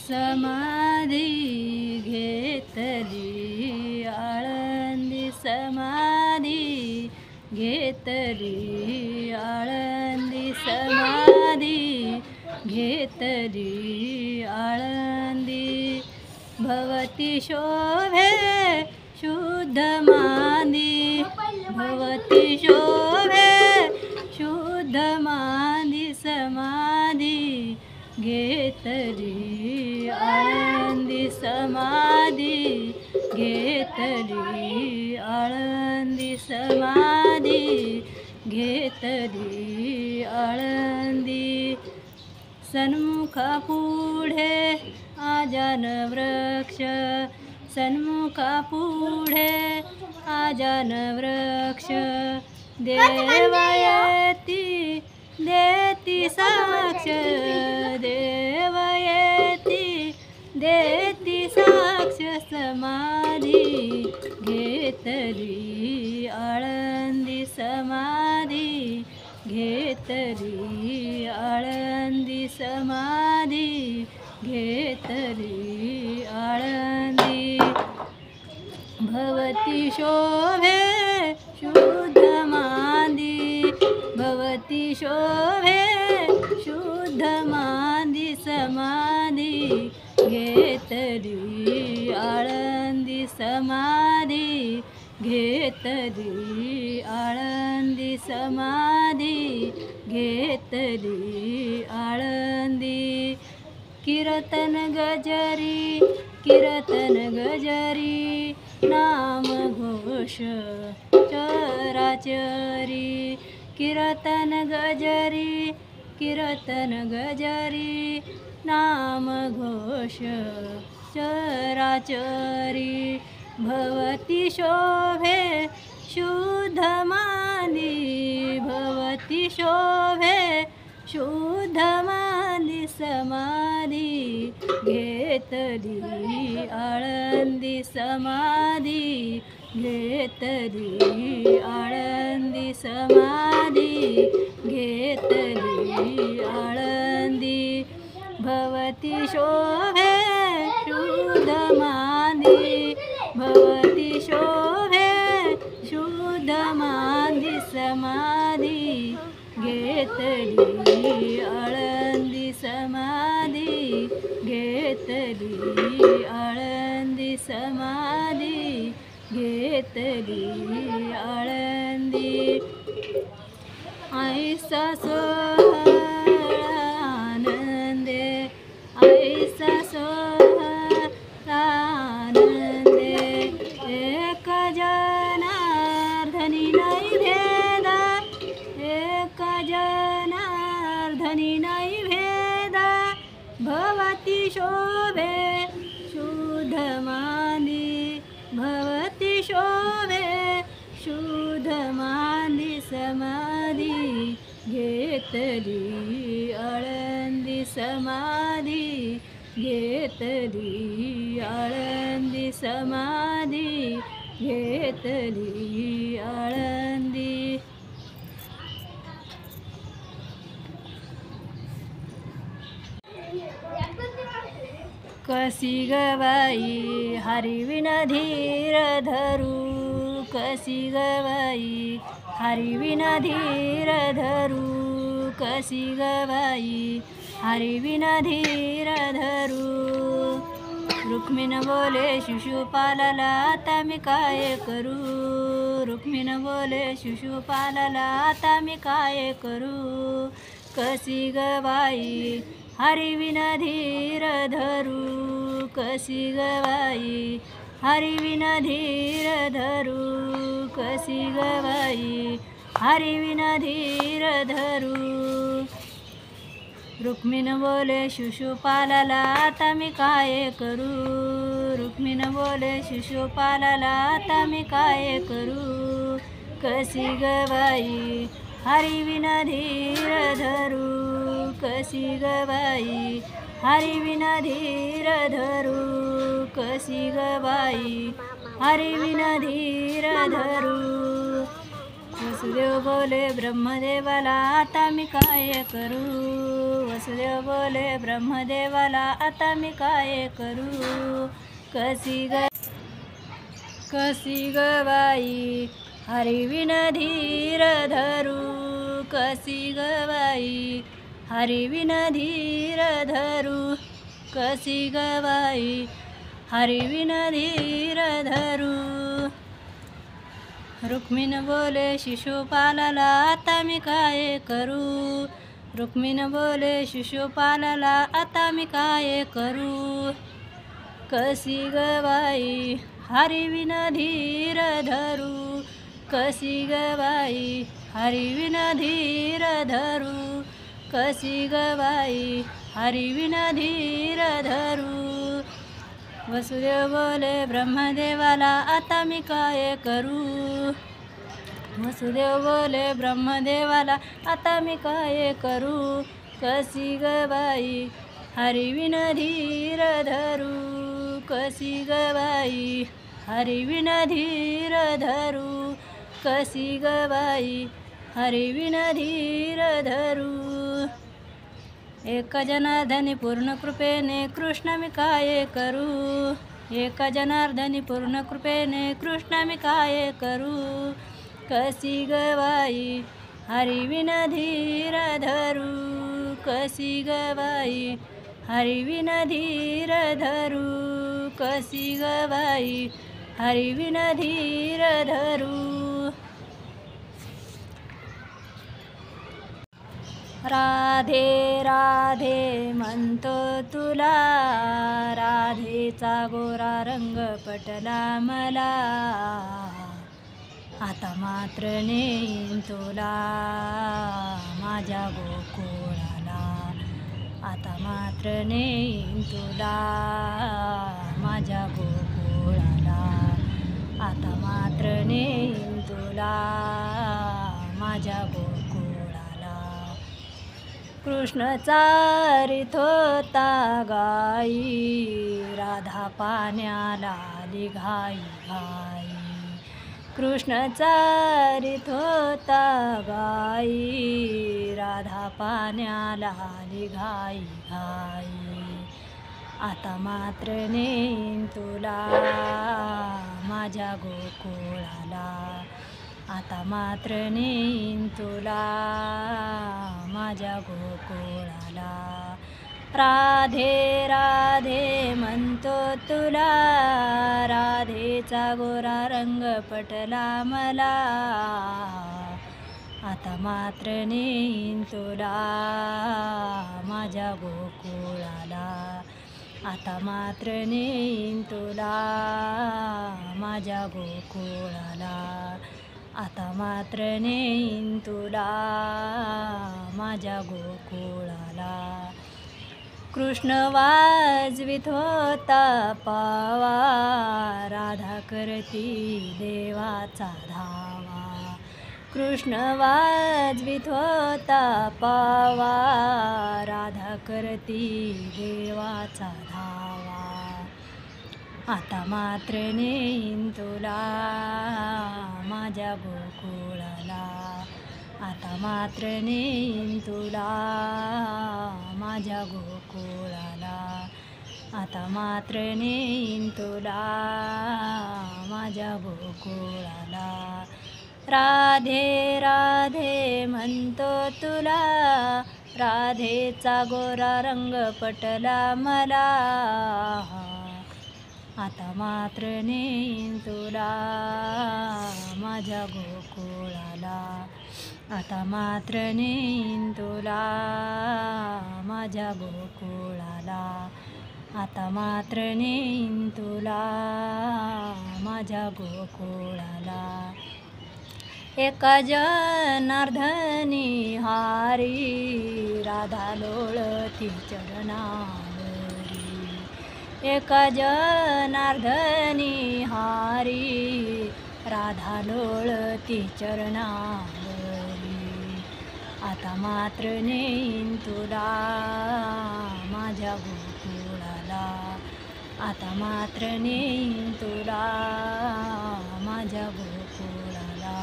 समाधी घेतली आळंदी समाधी घेतली आळंदी समाधी घेतली आळंदी भवती शोभे शुद्ध मांदी भवती शोभे शुद्ध मांदी समाधी घेतली आळंदी समाधी घेतली आळंदी समाधी घेतली आळंदी सन्मुखा पुढे आजान वृक्ष सन्मुखा पुढे आजान वृक्ष देवयती देती साक्ष देवयती देती साक्ष समाधी घेतली आळंदी समाधी घेतली आळंदी समाधी घेतली आळंदी भवती शोभे शुद्ध मांदी भवती शोभे शुद्ध मांदी समाधी घेतली आळंदी समाधी घेतली आळंदी समाधी घेतली आळंदी कीर्तन गजरी नाम घोष चराचरी कीर्तन गजरी नाम घोष चराचरी भवती शोभे शुद्ध मांदी भवती शोभे शुद्ध मांदी समाधी घेतली आळंदी समाधी घेतली आळंदी समाधी घेतली आळंदी भवती शोभे शुद्ध मांदी भवती शोभे शुद्ध मांदी समाधी घेतली आळंदी समाधी घेतली आळंदी समाधी घेतली आळंदी ऐसा सोहळा आनंदे ऐसा सोहळा आनंदे एक जनार्दनी नाही भेदा एक जनार्दनी नाही भेदा भवती शोभे शुद्ध मांदी भवती शोभे शुद्ध मांदी समाधी घेतली आळंदी समाधी घेतली आळंदी समाधी घेतली आळंदी कशी गवाई हरिविन धीर धरू कशी गवाई हरिविन धीर धरू कशी गवाई हरिविन धीर धरू रुक्मिण बोले शिशुपालाला आता मी काय करू रुक्मिण बोले शिशुपालाला आता मी काय करू कशी गवाई हरिविन धीर धरू कशी गवाई हरिविन धीर धरू कशी गवाई हरिविन धीर धरू रुक्मिण बोले शिशुपालाला आता मी काय करू रुक्मिण बोले शिशुपालाला आता मी काय करू कशी गवाई हरिविन धीर धरू कशी गवाई हरिविन धीर धरू कशी गवाई हरिविन धीर धरू वसुदेव बोले ब्रह्मदेवाला आता मी काय करू वसुदेव बोले ब्रह्मदेवाला आता मी काय करू. कशी ग बाई हरिविन धीर धरू. कशी ग बाई हरिविन धीर धरू. कशी ग बाई हरिविन धीर धरू. रुक्मिण बोले शिशुपालाला आता मी काय करू. रुक्मिण बोले शिशुपालाला आता मी काय करू. कशी ग बाई हरिविन धीर धरू. कशी ग बाई हरिविन धीर धरू. कशी ग बाई हरिविन धीर धरू. वसुदेव बोले ब्रह्मदेवाला आता मी काय करू. वसुदेव बोले ब्रह्मदेवाला आता मी काय करू. कशी ग बाई हरिविन धीर धरू. कशी ग बाई हरिविन धीर धरू. कशी ग बाई हरिविन धीर धरू. एक जनार्दनी पूर्ण कृपेने कृष्ण मी काय करू. एक जनार्दनी पूर्ण कृपेने कृष्ण मी काय करू. कशी ग बाई हरिविन धीर धरू. कशी ग बाई हरिविन धीर धरू. कशी ग बाई हरिविन धीर धरू. राधे राधे म्हणतो तुला. राधेचा गोरा रंग पटला मला. आता मात्र नेईन तुला माझ्या गोकुळाला. आता मात्र नेईन तुला माझ्या गोकुळाला. आता मात्र नेईन तुला माझ्या गोकुळाला. कृष्ण चारित होता गाई. राधा पाण्याला आली घाई घाई. कृष्ण चारित होता गाई. राधा पाण्याला आली घाई घाई. आता मात्र नेईन तुला माझ्या गोकुळाला. आता मात्र नेईन तुला माझ्या गोकुळाला. राधे राधे म्हणतो तुला. राधेचा गोरा रंग पटला मला. आता मात्र नेईन तुला माझ्या गोकुळाला. आता मात्र नेईन तुला माझ्या गोकुळाला. आता मात्र नेईन तुला माझ्या गोकुळाला. कृष्ण वाजवित होता पावा. राधा करती देवाचा धावा. कृष्ण वाजवित होता पावा. राधा करती देवाचा धावा. आता मात्र नेईन तुला माझ्या गोकुळाला. आता मात्र नेईन तुला माझ्या गोकुळाला. आता मात्र नेईन तुला माझ्या गोकुळाला. राधे राधे म्हणतो तुला. राधेचा गोरा रंग पटला मला. आता मात्र नेईन तुला माझ्या गोकुळाला. आता मात्र नेईन तुला माझ्या गोकुळाला. आता मात्र नेईन तुला माझ्या गोकुळाला. एका जनार्दनी हारी. राधा लोळती चरणावरी. एका जनार्दनी हारी. राधा लोळती चरणावरी. आता मात्र नेईन तुला माझ्या गोकुळाला. आता मात्र नेईन तुला माझ्या गोकुळाला.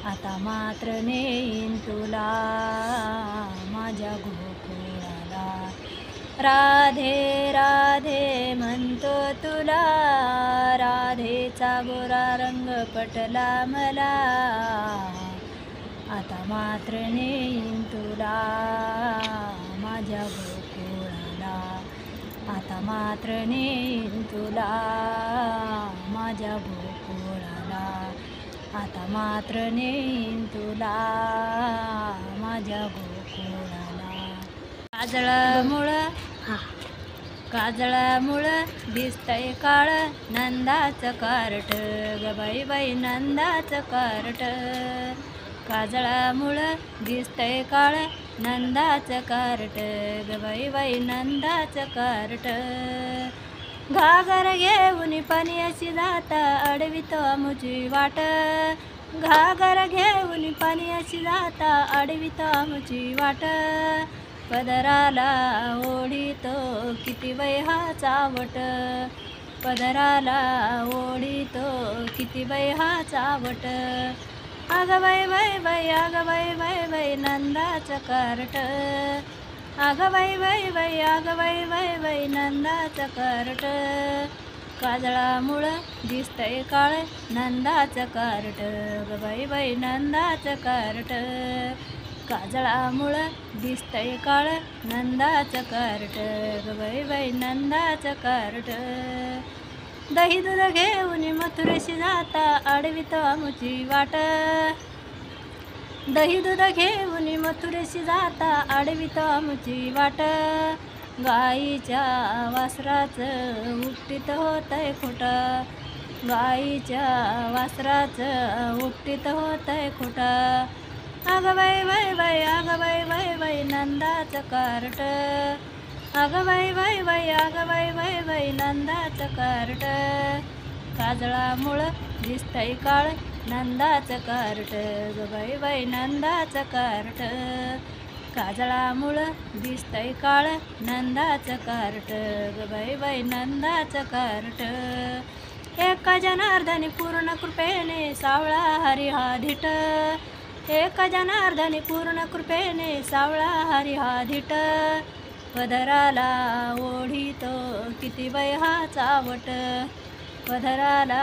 आता मात्र नेईन तुला माझ्या गोकुळाला. गोकुळाला. राधे राधे म्हणतो तुला, राधेचा गोरा रंग पटला मला. आता मात्र नेईन तुला माझ्या गोकुळाला. आता मात्र नेईन तुला माझ्या गोकुळाला. आता मात्र नेईन तुला माझ्या गोकुळाला. काजळामुळं दिसतंय काळ नंदाचं कार्ट ग बाई बाई नंदाचं कार्ट. काजळामुळं दिसतंय काळ नंदाचं कार्ट ग बाई बाई नंदाचं कार्ट. घागर घेऊन पाणी अशी जाता अडवितो आमुची वाट. घागर घेऊन पाणी अशी जाता अडवितो आमुची वाट. पदराला ओढीतो किती बाई हा चावट. पदराला ओढीतो किती बाई हा चावट. अगं बाई बाई बाई अगं बाई बाई बाई नंदाचं कार्ट. अगं बाई बाई बाई अगं बाई बाई बाई नंदाचं कार्ट. काजळामुळं दिसतंय काळ नंदाचं कार्ट ग बाई बाई नंदाचं कार्ट. काजळामुळं दिसतंय काळ नंदाचं कार्ट ग बाई बाई नंदाचं कार्ट. दही दूध घेऊन मथुरेशी जाता अडवितो आमुची वाट. दही दूध घेऊन मथुरेशी जाता अडवितो आमुची वाट. गाईच्या वासराचं उपटीत होतंय खोटं. गाईच्या वासराचं उपटीत होतंय खोटं. अगं बाई बाई बाई अगं बाई बाई बाई नंदाचं कार्ट. अगं बाई बाई बाई अगं बाई बाई बाई नंदाचं कार्ट. काजळामुळं दिसतंय काळ नंदाचं कार्ट ग बाई बाई नंदाचं कार्ट. काजळामुळं दिसतंय काळ नंदाचं कार्ट ग बाई बाई नंदाचं कार्ट. एका जनार्दनी पूर्ण कृपेने सावळा हरी हा धीट. एका जनार्दनी पूर्ण कृपेने सावळा हरी हा धीट. पदराला ओढीतो किती बाई हा चावट. पदराला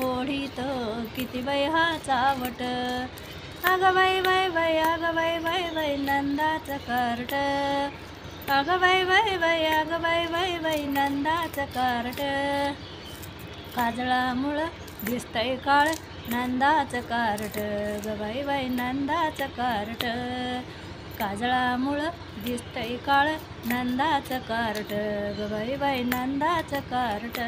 ओढीतो किती बाई हा चावट. अगं बाई बाई बाई अगं बाई बाई बाई नंदाचं कार्ट. अगं बाई बाई बाई अगं बाई बाई बाई नंदाचं कार्ट. काजळामुळं दिसतंय काळ नंदाचं कार्ट ग बाई बाई नंदाचं कार्ट. काजळामुळं दिसतंय काळ नंदाचं कार्ट ग बाई बाई नंदाचं कार्ट.